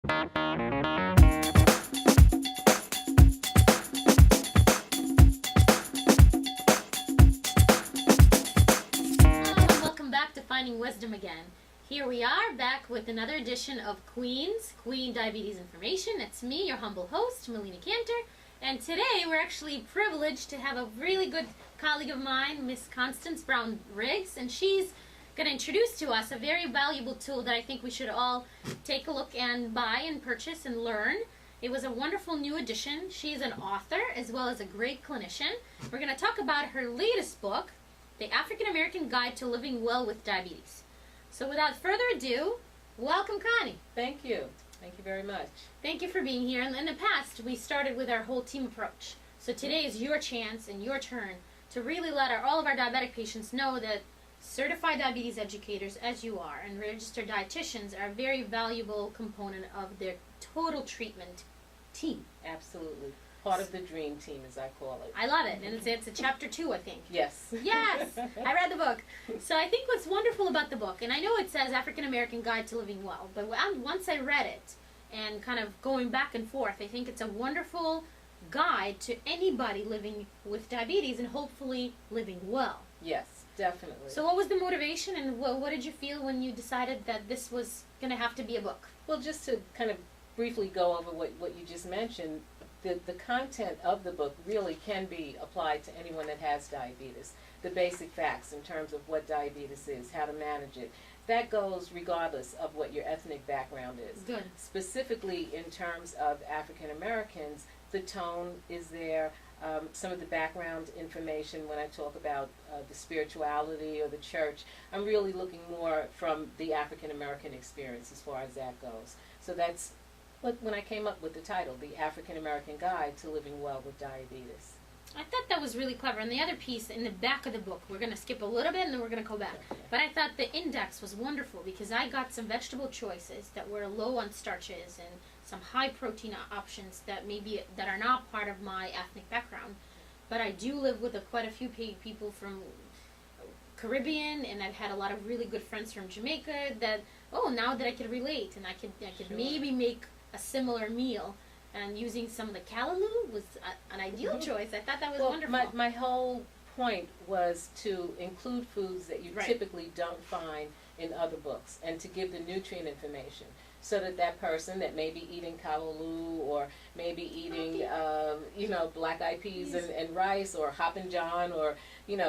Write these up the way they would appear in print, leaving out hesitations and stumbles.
Welcome back to Finding Wisdom again. Here we are back with another edition of Queen Diabetes Information. It's me, your humble host, Milena Kantor. And today we're actually privileged to have a really good colleague of mine, Miss Constance Brown-Riggs, and she's going to introduce to us a very valuable tool that I think we should all take a look and buy and purchase and learn. It was a wonderful new addition. She's an author as well as a great clinician. We're going to talk about her latest book, The African American Guide to Living Well with Diabetes. So without further ado, welcome, Connie. Thank you. Thank you very much. Thank you for being here. In the past, we started with our whole team approach. So today is your chance and your turn to really let all of our diabetic patients know that certified diabetes educators, as you are, and registered dietitians are a very valuable component of their total treatment team. Absolutely. Part of the dream team, as I call it. I love it. And it's a chapter 2, I think. Yes. Yes! I read the book. So I think what's wonderful about the book, and I know it says African American Guide to Living Well, but once I read it and kind of going back and forth, I think it's a wonderful guide to anybody living with diabetes and hopefully living well. Yes, definitely. So what was the motivation and what did you feel when you decided that this was going to have to be a book? Well, just to kind of briefly go over what you just mentioned, the content of the book really can be applied to anyone that has diabetes. The basic facts in terms of what diabetes is, how to manage it. That goes regardless of what your ethnic background is. Good. Specifically in terms of African Americans, the tone is there. Some of the background information when I talk about the spirituality or the church, I'm really looking more from the African American experience as far as that goes. So that's when I came up with the title, The African American Guide to Living Well with Diabetes. I thought that was really clever. And the other piece in the back of the book, we're going to skip a little bit and then we're going to go back. Okay. But I thought the index was wonderful because I got some vegetable choices that were low on starches and some high protein options that are not part of my ethnic background. But I do live with quite a few people from Caribbean, and I've had a lot of really good friends from Jamaica that, now that I could relate and I could Sure. maybe make a similar meal. And using some of the callaloo was an ideal choice. I thought that was wonderful. My whole point was to include foods that you typically don't find in other books and to give the nutrient information so that person that may be eating callaloo or maybe eating, black eyed peas and rice or hoppin' john or,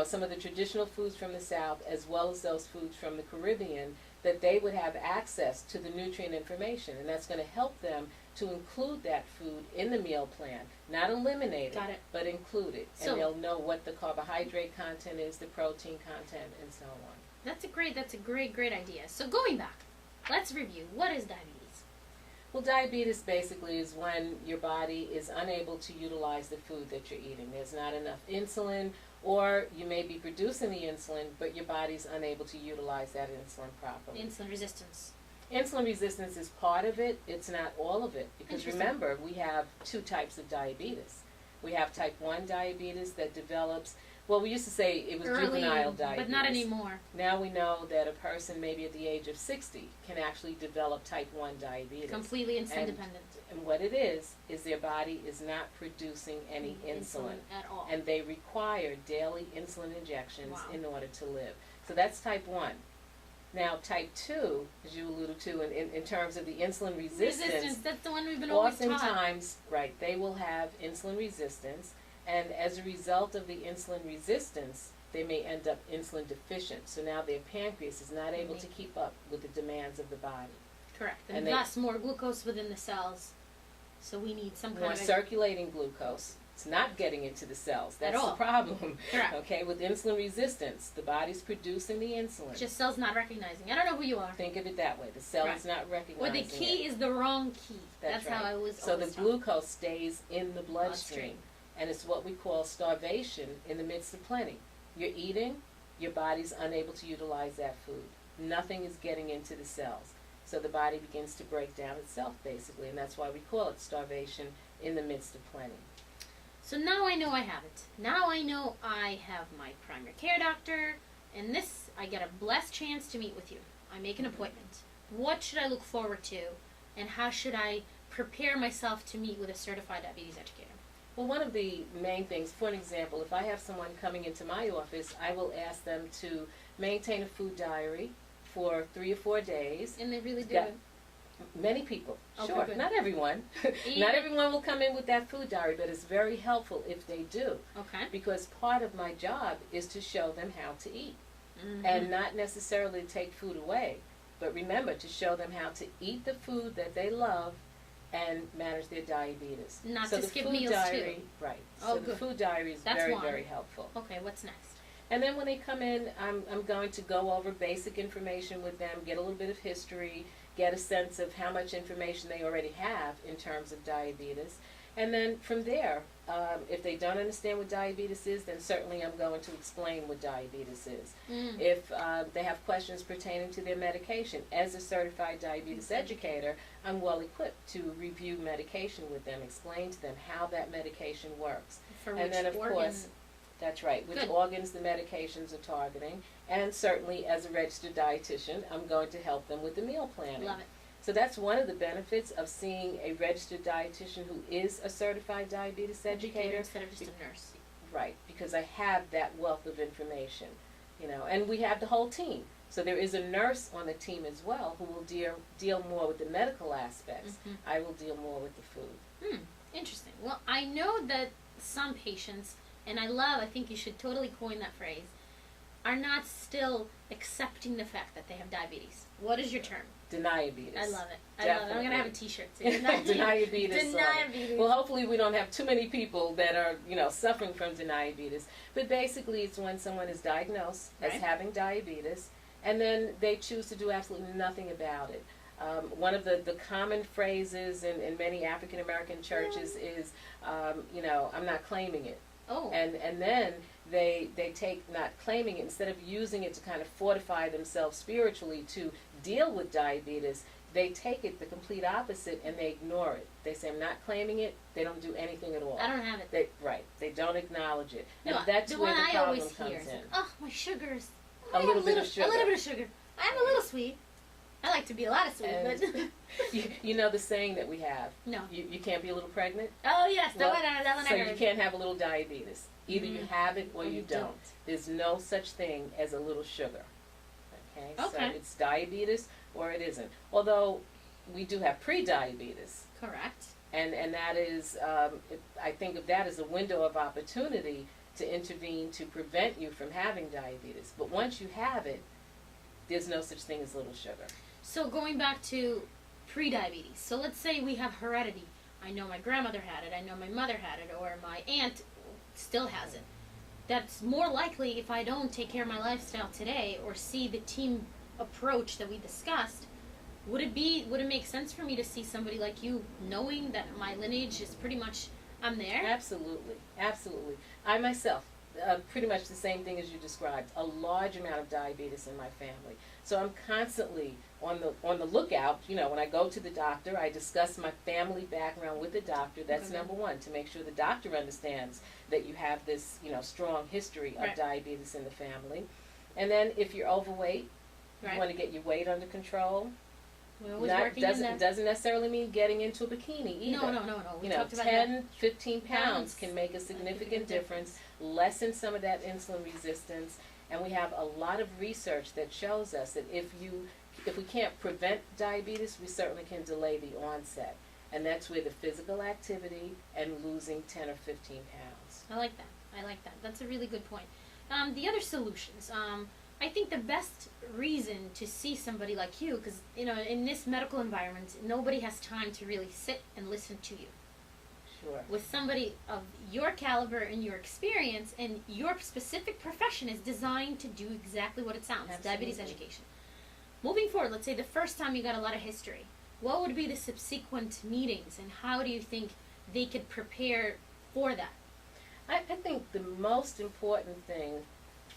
some of the traditional foods from the South as well as those foods from the Caribbean, that they would have access to the nutrient information. And that's going to help them to include that food in the meal plan. Not eliminate it, but include it. And they'll know what the carbohydrate content is, the protein content, and so on. That's a great idea. So going back, let's review. What is diabetes? Well, diabetes basically is when your body is unable to utilize the food that you're eating. There's not enough insulin, or you may be producing the insulin, but your body's unable to utilize that insulin properly. Insulin resistance. Insulin resistance is part of it. It's not all of it. Because remember, we have 2 types of diabetes. We have type 1 diabetes that develops, we used to say it was early, juvenile diabetes. But not anymore. Now we know that a person maybe at the age of 60 can actually develop type 1 diabetes. Completely insulin dependent. And what it is their body is not producing any insulin at all. And they require daily insulin injections in order to live. So that's type 1. Now, type 2, as you alluded to, in terms of the insulin resistance, that's the one we've been always taught. Oftentimes, they will have insulin resistance, and as a result of the insulin resistance, they may end up insulin deficient. So now their pancreas is not able to keep up with the demands of the body. Correct. And thus more glucose within the cells. So we need some kind more of circulating glucose. It's not getting into the cells. That's the problem. Correct. Okay, with insulin resistance, the body's producing the insulin. Just cells not recognizing. I don't know who you are. Think of it that way. The cell is not recognizing Or the key is the wrong key. That's right. how I was So always the glucose stays in the bloodstream. And it's what we call starvation in the midst of plenty. You're eating, your body's unable to utilize that food. Nothing is getting into the cells. So the body begins to break down itself, basically, and that's why we call it starvation in the midst of plenty. So now I know I have it. Now I know I have my primary care doctor, and I get a blessed chance to meet with you. I make an appointment. What should I look forward to? and how should I prepare myself to meet with a certified diabetes educator? Well, one of the main things, for an example, if I have someone coming into my office, I will ask them to maintain a food diary for 3 or 4 days. And they really do Yeah. it. Many people, Okay, sure, good. not everyone. Not everyone will come in with that food diary, but it's very helpful if they do. Okay. Because part of my job is to show them how to eat. Mm-hmm. And not necessarily take food away, but remember to show them how to eat the food that they love and manage their diabetes. Not so to the skip food meals diary, too. Right. Oh, so the good. food diary is That's very, one. very helpful. Okay, what's next? And then when they come in, I'm going to go over basic information with them, get a little bit of history, get a sense of how much information they already have in terms of diabetes. And then from there, if they don't understand what diabetes is, then certainly I'm going to explain what diabetes is. Mm. If they have questions pertaining to their medication, as a certified diabetes educator, I'm well equipped to review medication with them, explain to them how that medication works. For And which then, of organ? course, that's right, which Good. organs the medications are targeting. And certainly, as a registered dietitian, I'm going to help them with the meal planning. Love it. So that's one of the benefits of seeing a registered dietitian who is a certified diabetes educator. Instead of just a nurse. Right, because I have that wealth of information, and we have the whole team. So there is a nurse on the team as well who will deal more with the medical aspects. Mhm. I will deal more with the food. Interesting. Well, I know that some patients, and I think you should totally coin that phrase, are not still accepting the fact that they have diabetes. What is your term? Deniabetes. I love it. I love it. I'm going to have a t-shirt too. Deniabetes. Deniabetes. Well, hopefully we don't have too many people that are, suffering from deniabetes. But basically it's when someone is diagnosed as Right. having diabetes, and then they choose to do absolutely nothing about it. One of the common phrases in many African American churches is, I'm not claiming it. Oh. And then they take not claiming it, instead of using it to kind of fortify themselves spiritually to deal with diabetes, they take it the complete opposite and they ignore it. They say, I'm not claiming it. They don't do anything at all. I don't have it. They don't acknowledge it. No, And that's the where one the I problem always comes hear is, in. oh, my sugar's A little bit of sugar. A little bit of sugar. I'm a little sweet. I like to be a lot of sweet, And but you know the saying that we have, no. you can't be a little pregnant? Oh yes, that Well, one I So heard. you can't have a little diabetes. Either you have it or Or you you don't. don't. There's no such thing as a little sugar. Okay? So Okay. it's diabetes or it isn't. Although we do have pre-diabetes. Correct. And that is, I think of that as a window of opportunity to intervene to prevent you from having diabetes. But once you have it, there's no such thing as little sugar. So going back to pre-diabetes. So let's say we have heredity. I know my grandmother had it. I know my mother had it, or my aunt still has it. That's more likely if I don't take care of my lifestyle today or see the team approach that we discussed. Would it make sense for me to see somebody like you, knowing that my lineage is pretty much, I'm there? Absolutely, absolutely. I myself, pretty much the same thing as you described, a large amount of diabetes in my family. So I'm constantly on the lookout. When I go to the doctor, I discuss my family background with the doctor. That's Okay. number one, to make sure the doctor understands that you have this, strong history of Right. diabetes in the family. And then if you're overweight, Right. you want to get your weight under control. We're always working in that. Doesn't necessarily mean getting into a bikini either. No. We You know, talked about 10, 15 Pounds pounds can make a significant difference, lessen some of that insulin resistance, and we have a lot of research that shows us that if we can't prevent diabetes, we certainly can delay the onset. And that's where the physical activity and losing 10 or 15 pounds. I like that. That's a really good point. The other solutions. I think the best reason to see somebody like you, because, in this medical environment, nobody has time to really sit and listen to you. Sure. With somebody of your caliber and your experience, and your specific profession is designed to do exactly what it sounds, diabetes Absolutely. education. Moving forward, let's say the first time you got a lot of history, what would be the subsequent meetings, and how do you think they could prepare for that? I think the most important thing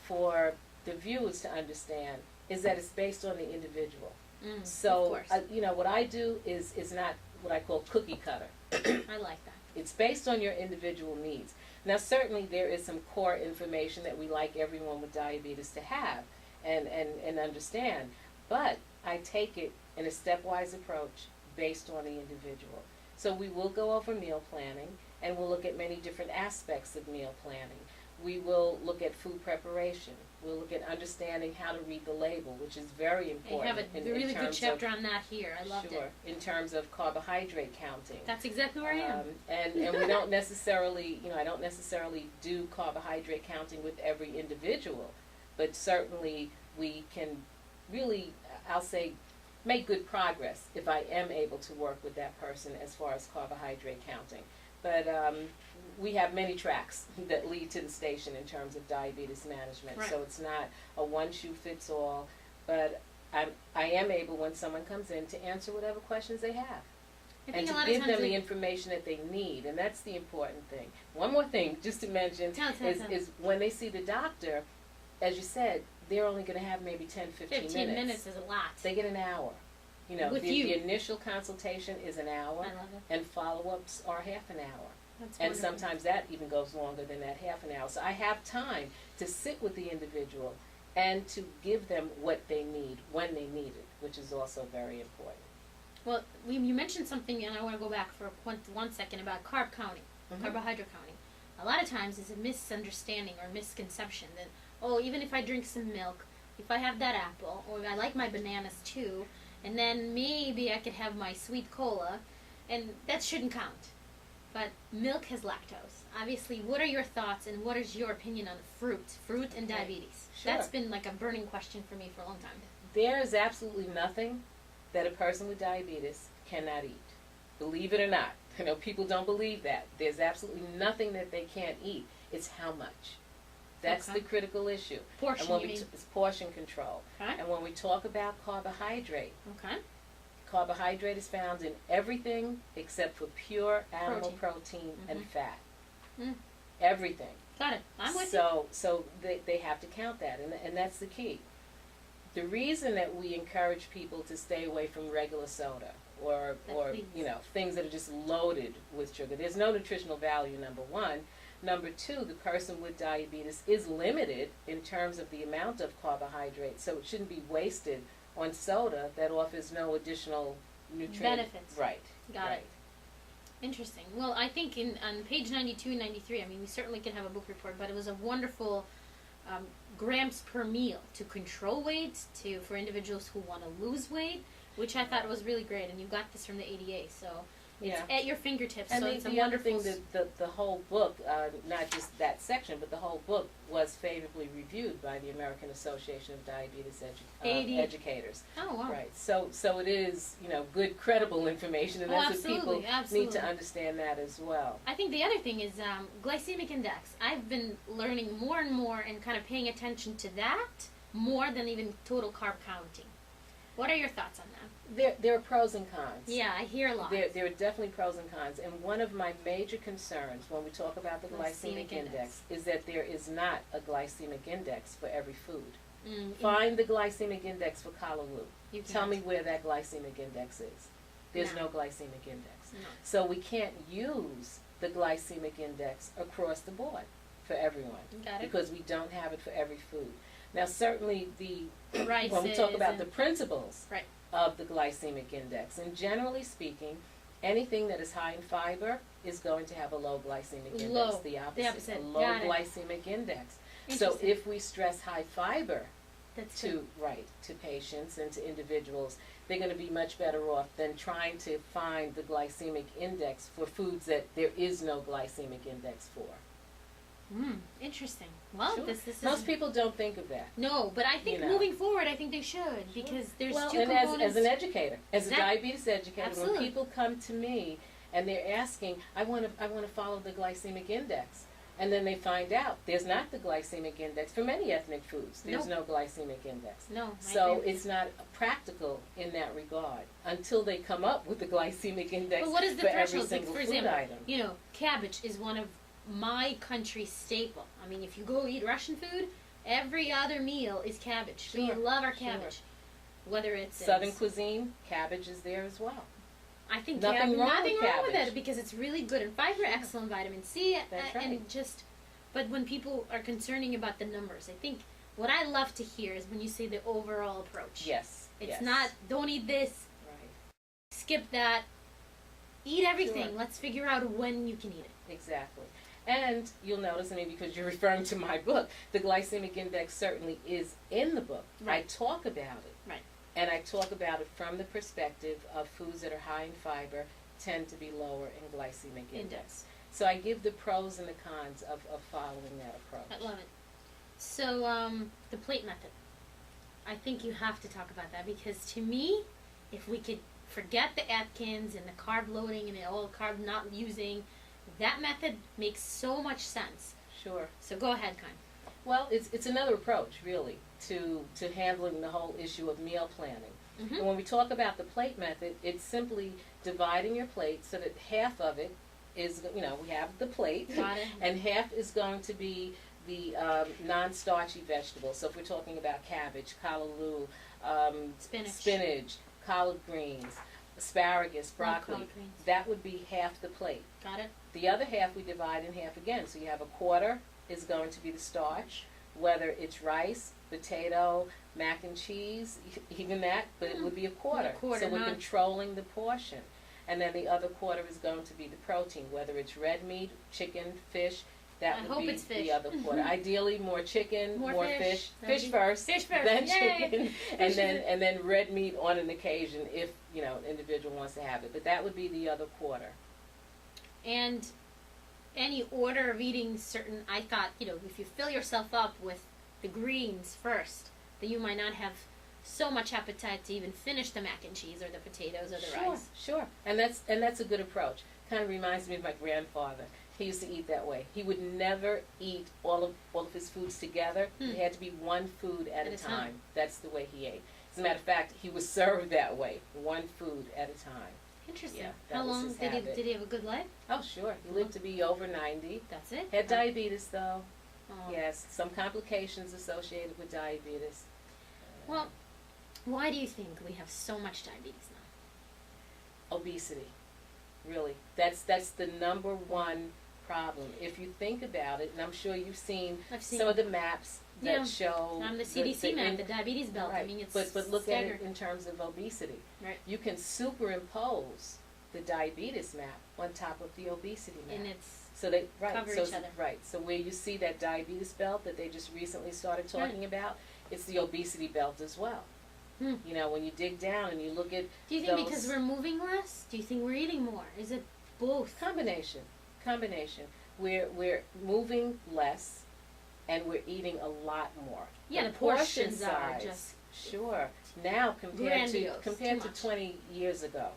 for the viewers to understand is that it's based on the individual. Of So, course. what I do is not what I call cookie cutter. I like that. It's based on your individual needs. Now, certainly there is some core information that we like everyone with diabetes to have and understand, but I take it in a stepwise approach based on the individual. So we will go over meal planning, and we'll look at many different aspects of meal planning. We will look at food preparation. We'll look at understanding how to read the label, which is very important. You have a really good chapter on that here. I loved it. In terms of carbohydrate counting. That's exactly where I am. And we don't necessarily, I don't necessarily do carbohydrate counting with every individual, but certainly we can really, I'll say, make good progress if I am able to work with that person as far as carbohydrate counting. But we have many tracks that lead to the station in terms of diabetes management. Right. So it's not a one-shoe-fits-all, but I am able, when someone comes in, to answer whatever questions they have. And to give them the information that they need, and that's the important thing. One more thing, just to mention, is when they see the doctor, as you said, they're only going to have maybe 10, 15 minutes. 15 minutes is a lot. They get an hour. The initial consultation is an hour, I love it. and follow-ups are half an hour. That's and wonderful. sometimes that even goes longer than that half an hour. So I have time to sit with the individual and to give them what they need when they need it, which is also very important. Well, you mentioned something, and I want to go back for one second about carb counting, carbohydrate counting. A lot of times it's a misunderstanding or misconception that, even if I drink some milk, if I have that apple, or I like my bananas too, and then maybe I could have my sweet cola, and that shouldn't count. But milk has lactose. Obviously, what are your thoughts and what is your opinion on fruit and diabetes? Sure. That's been like a burning question for me for a long time. There is absolutely nothing that a person with diabetes cannot eat. Believe it or not. People don't believe that. There's absolutely nothing that they can't eat. It's how much. That's the critical issue. Portion, It's portion control. Okay. And when we talk about carbohydrate, Okay. carbohydrate is found in everything except for pure animal protein and fat. Mm. Everything. Got it. I'm with you. So they have to count that, and that's the key. The reason that we encourage people to stay away from regular soda or things that are just loaded with sugar, there's no nutritional value, number one. Number two, the person with diabetes is limited in terms of the amount of carbohydrate, so it shouldn't be wasted on soda that offers no additional nutrient benefits. Right. Got it. Interesting. Well, I think on page 92 and 93, we certainly can have a book report, but it was a wonderful grams per meal to control weight, for individuals who want to lose weight, which I thought was really great. And you got this from the ADA, so it's at your fingertips. And so it's the other thing, the whole book, not just that section, but the whole book was favorably reviewed by the American Association of Diabetes Educators. Oh, wow. Right. So it is, good, credible information, and that's what people need to understand that as well. I think the other thing is glycemic index. I've been learning more and more and kind of paying attention to that more than even total carb counting. What are your thoughts on that? There are pros and cons. Yeah, I hear a lot. There are definitely pros and cons. And one of my major concerns when we talk about the glycemic index is that there is not a glycemic index for every food. Find the glycemic index for callaloo. Tell me where that glycemic index is. There's no glycemic index. No. So we can't use the glycemic index across the board for everyone. Got it. Because we don't have it for every food. Now, certainly when we talk Rices about the principles Right. of the glycemic index, and generally speaking, anything that is high in fiber is going to have a low glycemic index. The opposite. A low glycemic index. So if we stress high fiber to patients and to individuals, they're going to be much better off than trying to find the glycemic index for foods that there is no glycemic index for. Interesting. Well, Sure. this is... Most people don't think of that. No, but I think moving forward, I think they should, because there's two and components. as an educator, as a diabetes educator, Absolutely. when people come to me and they're asking, I want to follow the glycemic index, and then they find out there's not the glycemic index for many ethnic foods. There's no glycemic index. No. So it's not practical in that regard until they come up with the glycemic index But what is the for every threshold? single For food example, item. cabbage is one of my country's staple. If you go eat Russian food, every other meal is cabbage. Sure. We love our cabbage. Whether it's Southern cuisine, cabbage is there as well. I think nothing wrong with it because it's really good in fiber, excellent vitamin C, That's right. and but when people are concerning about the numbers, I think what I love to hear is when you say the overall approach. Yes. It's not, don't eat this. Right. skip that. Eat everything. Sure. Let's figure out when you can eat it. Exactly. And you'll notice, I mean, because you're referring to my book, the glycemic index certainly is in the book. Right. I talk about it. Right. And I talk about it from the perspective of foods that are high in fiber tend to be lower in glycemic index. So I give the pros and the cons of following that approach. I love it. So, the plate method. I think you have to talk about that because to me, if we could forget the Atkins and the carb loading and the all carb not using, that method makes so much sense. Sure. So go ahead, Con. Well, it's another approach, really, to handling the whole issue of meal planning. Mm-hmm. And when we talk about the plate method, it's simply dividing your plate so that half of it is, we have the plate, Got it. and half is going to be the non-starchy vegetables. So if we're talking about cabbage, callaloo, spinach, collard greens, asparagus, broccoli, that would be half the plate. Got it. The other half we divide in half again. So you have a quarter is going to be the starch, whether it's rice, potato, mac and cheese, even that, but it would be a quarter. So we're controlling the portion. And then the other quarter is going to be the protein, whether it's red meat, chicken, fish. That would be the other quarter. Ideally, more chicken, more fish. Fish first, then chicken, and then red meat on an occasion if an individual wants to have it. But that would be the other quarter. And any order of eating certain, I thought, if you fill yourself up with the greens first, then you might not have so much appetite to even finish the mac and cheese or the potatoes or the rice. Sure, and that's a good approach. Kind of reminds me of my grandfather. He used to eat that way. He would never eat all of his foods together. It had to be one food at a time. That's the way he ate. As a matter of fact, he was served that way, one food at a time. Interesting. Yeah, how long did he have a good life? Oh, sure. He lived to be over 90. That's it? Had diabetes, though. Oh. Yes, some complications associated with diabetes. Well, why do you think we have so much diabetes now? Obesity. Really. That's the number one problem. If you think about it, and I'm sure you've seen some of the maps that show the CDC map, the diabetes belt. Right. I mean, it's but look staggered. at it in terms of obesity. Right. You can superimpose the diabetes map on top of the obesity map. And it's so they cover each other. Right. So where you see that diabetes belt that they just recently started talking about, it's the obesity belt as well. When you dig down and you look at do you think because we're moving less? Do you think we're eating more? Is it both? Combination. We're moving less and we're eating a lot more. Yeah, the portion size are just now compared to 20 years ago,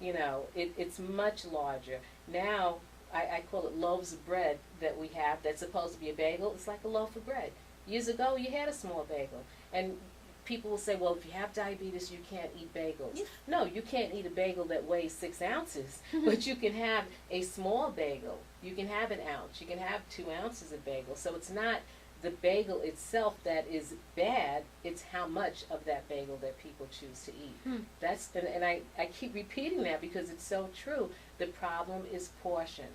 it's much larger. Now I call it loaves of bread that we have that's supposed to be a bagel. It's like a loaf of bread. Years ago you had a small bagel, and people will say, well, if you have diabetes, you can't eat bagels. Yeah. No, you can't eat a bagel that weighs 6 ounces, but you can have a small bagel. You can have an ounce. You can have 2 ounces of bagel. So it's not the bagel itself that is bad. It's how much of that bagel that people choose to eat. And I keep repeating that because it's so true. The problem is portion.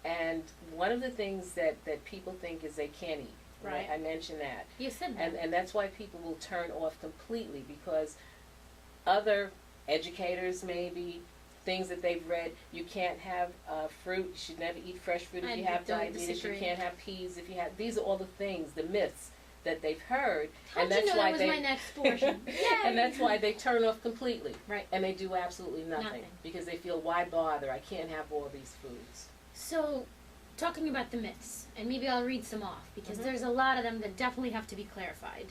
And one of the things that people think is they can't eat. Right. I mentioned that. You said that. And that's why people will turn off completely, because other educators maybe, things that they've read, you can't have fruit, you should never eat fresh fruit if you have diabetes, you can't have peas if you have, these are all the things, the myths that they've heard. And that's why that was my next portion. And that's why they turn off completely. Right. And they do absolutely nothing. Because they feel, why bother? I can't have all these foods. So, talking about the myths, and maybe I'll read some off, because there's a lot of them that definitely have to be clarified.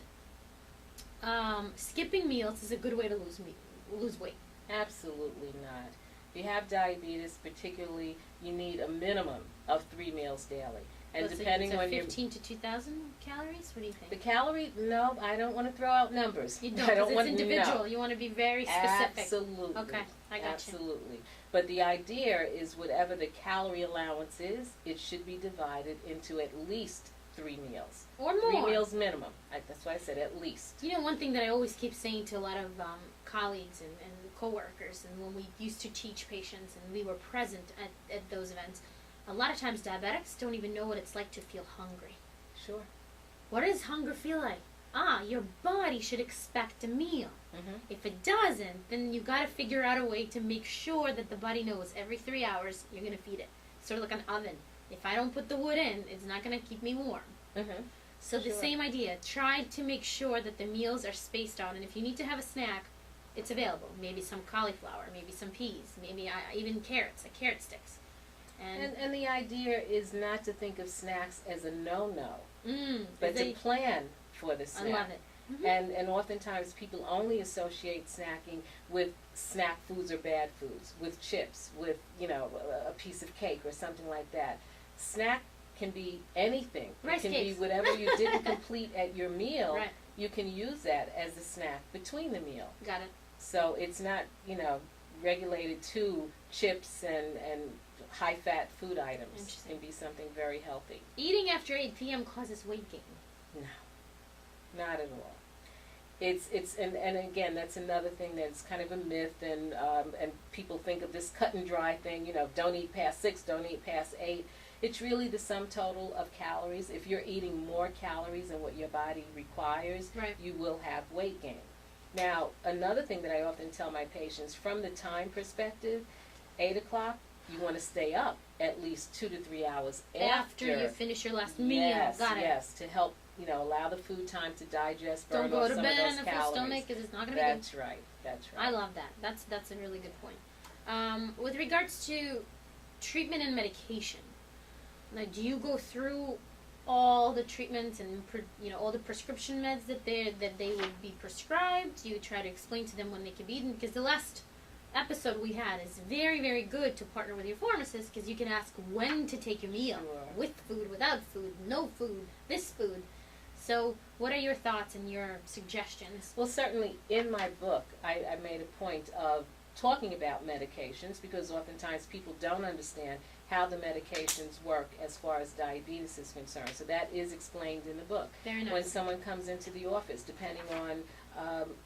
Skipping meals is a good way to lose weight. Absolutely not. If you have diabetes, particularly, you need a minimum of 3 meals daily. And depending on 15 to 2,000 calories? What do you think? The calorie, no, I don't want to throw out numbers. You don't, because it's individual. You want to be very specific. Absolutely. Okay, I got you. Absolutely. But the idea is whatever the calorie allowance is, it should be divided into at least 3 meals. Or more. 3 meals minimum. That's why I said at least. One thing that I always keep saying to a lot of colleagues and coworkers, and when we used to teach patients and we were present at those events, a lot of times diabetics don't even know what it's like to feel hungry. Sure. What does hunger feel like? your body should expect a meal. Mm-hmm. If it doesn't, then you got to figure out a way to make sure that the body knows every 3 hours you're going to feed it. Sort of like an oven. If I don't put the wood in, it's not going to keep me warm. Mm-hmm. So the same idea. Try to make sure that the meals are spaced out. And if you need to have a snack, it's available. Maybe some cauliflower, maybe some peas, maybe even carrots, like carrot sticks. And the idea is not to think of snacks as a no-no, but to they plan for the snack. I love it. Mm-hmm. And oftentimes people only associate snacking with snack foods or bad foods, with chips, with, a piece of cake or something like that. Snack can be anything. Rice it can cakes. be whatever you didn't complete at your meal. Right. You can use that as a snack between the meal. Got it. So it's not, regulated to chips and high-fat food items. It can be something very healthy. Eating after 8 p.m. causes weight gain. No, not at all. And again, that's another thing that's kind of a myth, and people think of this cut and dry thing, don't eat past 6, don't eat past 8. It's really the sum total of calories. If you're eating more calories than what your body requires, right, you will have weight gain. Now, another thing that I often tell my patients, from the time perspective, 8 o'clock, you want to stay up at least 2 to 3 hours after you finish your last meal. Yes, Got it. yes, to help allow the food time to digest, burn Don't go off to some bed of on those a full calories. stomach because it's not going to be good. That's right. I love that. That's a really good point. With regards to treatment and medication, now, do you go through all the treatments and all the prescription meds that they would be prescribed? Do you try to explain to them when they can be eaten? Because the last episode we had is very, very good to partner with your pharmacist, because you can ask when to take your meal, with food, without food, no food, this food. So what are your thoughts and your suggestions? Well, certainly in my book, I made a point of talking about medications, because oftentimes people don't understand how the medications work as far as diabetes is concerned. So that is explained in the book. Very nice. When someone comes into the office, depending on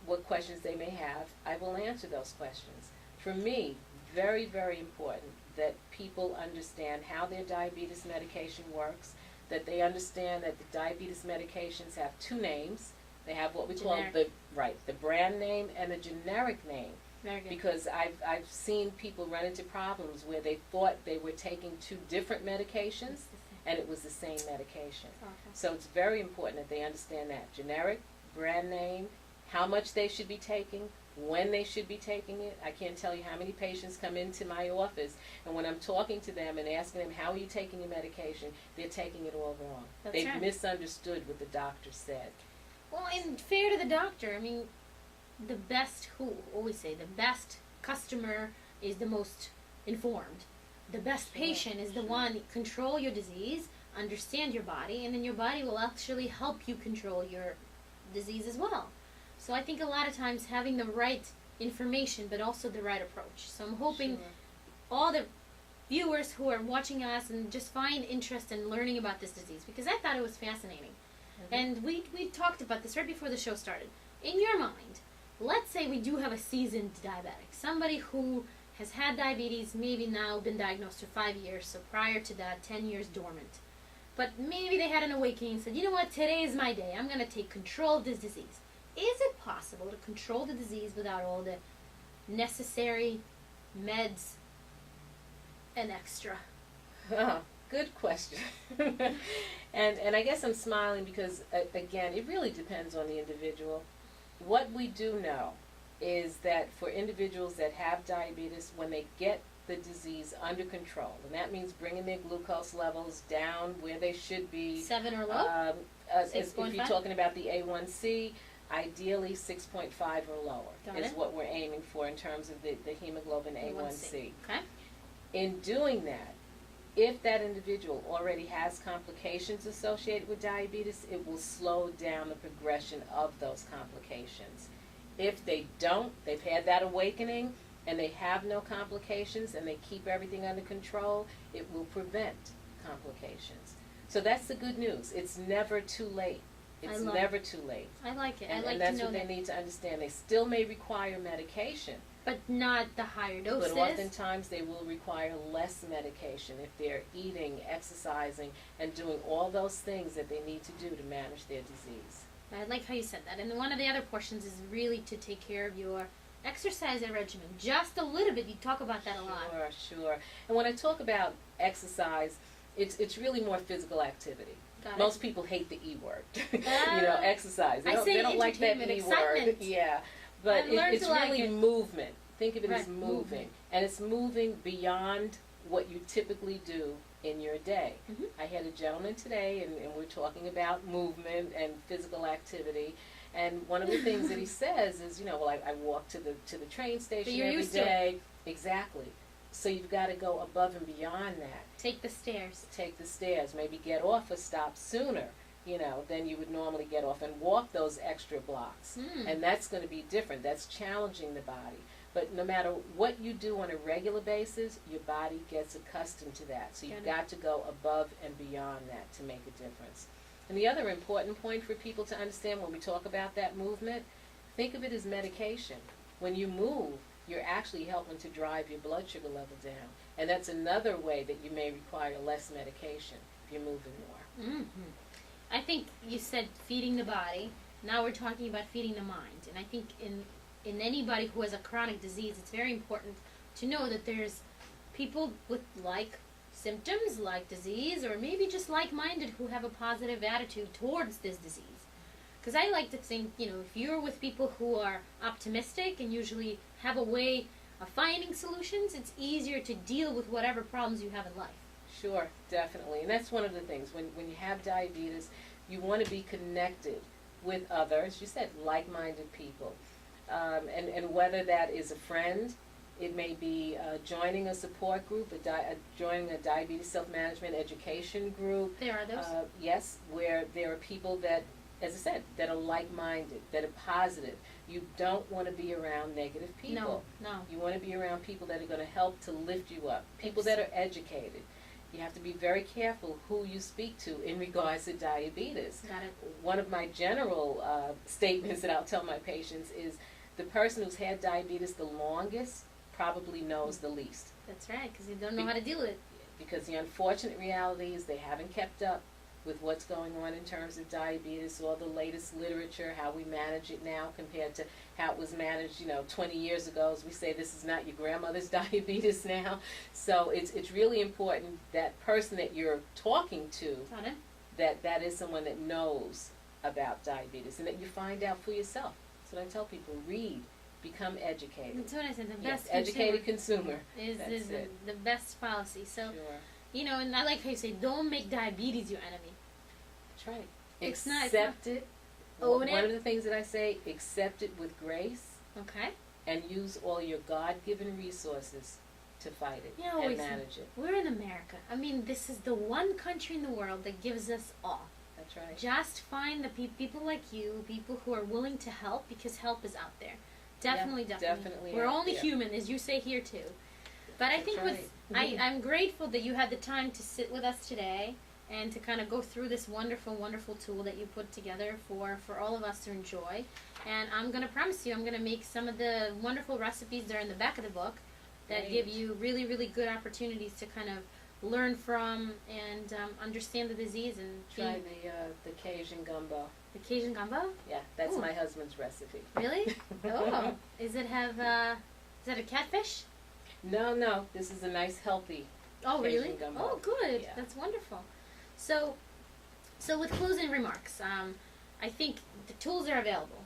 what questions they may have, I will answer those questions. For me, very, very important that people understand how their diabetes medication works, that they understand that the diabetes medications have 2 names. They have what we call the brand name and the generic name. Very good. Because I've seen people run into problems where they thought they were taking 2 different medications, and it was the same medication. Okay. So it's very important that they understand that. Generic, brand name, how much they should be taking, when they should be taking it. I can't tell you how many patients come into my office, and when I'm talking to them and asking them, how are you taking your medication, they're taking it all wrong. They've misunderstood what the doctor said. Well, and fair to the doctor, I mean, the best customer is the most informed. The best patient is the one. Control your disease, understand your body, and then your body will actually help you control your disease as well. So I think a lot of times having the right information, but also the right approach. So I'm hoping all the viewers who are watching us and just find interest in learning about this disease, because I thought it was fascinating. And we talked about this right before the show started. In your mind, let's say we do have a seasoned diabetic, somebody who has had diabetes, maybe now been diagnosed for 5 years, so prior to that, 10 years dormant. But maybe they had an awakening and said, you know what, today is my day, I'm going to take control of this disease. Is it possible to control the disease without all the necessary meds and extra? Oh, good question. And I guess I'm smiling because, again, it really depends on the individual. What we do know is that for individuals that have diabetes, when they get the disease under control, and that means bringing their glucose levels down where they should be. 7 or low? If you're talking about the A1C, ideally 6.5 or lower is what we're aiming for in terms of the hemoglobin A1C. Okay. In doing that, if that individual already has complications associated with diabetes, it will slow down the progression of those complications. If they don't, they've had that awakening, and they have no complications, and they keep everything under control, it will prevent complications. So that's the good news. It's never too late. It's never too late. I like it. And that's what they need to understand. They still may require medication, but not the higher doses. But oftentimes they will require less medication if they're eating, exercising, and doing all those things that they need to do to manage their disease. I like how you said that. And one of the other portions is really to take care of your exercise regimen. Just a little bit. You talk about that a lot. Sure. And when I talk about exercise, it's really more physical activity. Most people hate the E word. Exercise. They don't like that E word. Yeah. But it's really movement. Think of it as moving. And it's moving beyond what you typically do in your day. Mm-hmm. I had a gentleman today, and we're talking about movement and physical activity. And one of the things that he says is, I walk to the train station every day. Exactly. So you've got to go above and beyond that. Take the stairs. Maybe get off a stop sooner, than you would normally get off, and walk those extra blocks. And that's going to be different. That's challenging the body. But no matter what you do on a regular basis, your body gets accustomed to that. So you've got to go above and beyond that to make a difference. And the other important point for people to understand when we talk about that movement, think of it as medication. When you move, you're actually helping to drive your blood sugar level down. And that's another way that you may require less medication if you're moving more. Mm-hmm. I think you said feeding the body. Now we're talking about feeding the mind. And I think in anybody who has a chronic disease, it's very important to know that there's people with like symptoms, like disease, or maybe just like-minded who have a positive attitude towards this disease. Because I like to think, if you're with people who are optimistic and usually have a way of finding solutions, it's easier to deal with whatever problems you have in life. Sure, definitely. And that's one of the things. When you have diabetes, you want to be connected with others, you said, like-minded people. And whether that is a friend, it may be joining a support group, joining a diabetes self-management education group. There are those? Yes, where there are people that, as I said, that are like-minded, that are positive. You don't want to be around negative people. No. You want to be around people that are going to help to lift you up, people that are educated. You have to be very careful who you speak to in regards to diabetes. Got it. One of my general statements that I'll tell my patients is the person who's had diabetes the longest probably knows the least. That's right, because they don't know how to deal with it. Because the unfortunate reality is they haven't kept up with what's going on in terms of diabetes, or the latest literature, how we manage it now compared to how it was managed, 20 years ago. As we say, this is not your grandmother's diabetes now. So it's really important that person that you're talking to, that is someone that knows about diabetes, and that you find out for yourself. So I tell people, read, become educated. That's what I said. The best educated consumer is the best policy. So, sure. And I like how you say, don't make diabetes your enemy. That's right. Accept it. Own it. One of the things that I say, accept it with grace. Okay. And use all your God-given resources to fight it and manage it. We're in America. I mean, this is the one country in the world that gives us all. That's right. Just find the people like you, people who are willing to help, because help is out there. Definitely. We're only human, as you say here too. But I think I'm grateful that you had the time to sit with us today and to kind of go through this wonderful, wonderful tool that you put together for all of us to enjoy. And I'm going to promise you, I'm going to make some of the wonderful recipes that are in the back of the book that give you really, really good opportunities to kind of learn from and understand the disease and try the Cajun gumbo. The Cajun gumbo? Yeah, that's my husband's recipe. Really? Oh, is it a catfish? No. This is a nice healthy. Oh, Cajun really? gumbo. Oh, good. Yeah. That's wonderful. So with closing remarks, I think the tools are available.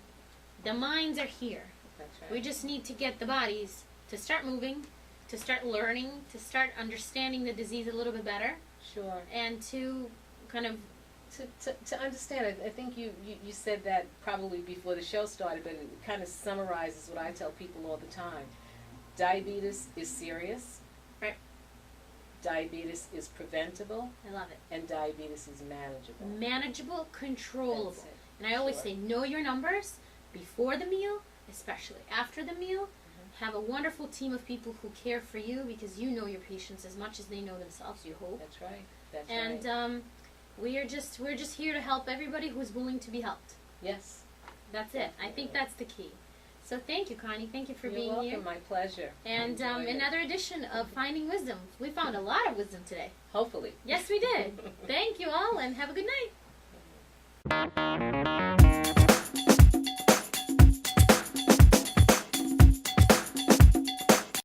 The minds are here. That's right. We just need to get the bodies to start moving, to start learning, to start understanding the disease a little bit better. Sure. And to kind of to understand it. I think you said that probably before the show started, but it kind of summarizes what I tell people all the time. Diabetes is serious. Right. Diabetes is preventable. I love it. And diabetes is manageable. Manageable, controllable. That's it. And I always say, know your numbers before the meal, especially after the meal. Mm-hmm. Have a wonderful team of people who care for you, because you know your patients as much as they know themselves, you hope. That's right. That's right. And we're just here to help everybody who's willing to be helped. Yes. That's it. I think that's the key. So thank you, Connie. Thank you for being here. You're welcome. My pleasure. And another edition of Finding Wisdom. We found a lot of wisdom today. Hopefully. Yes, we did. Thank you all, and have a good night.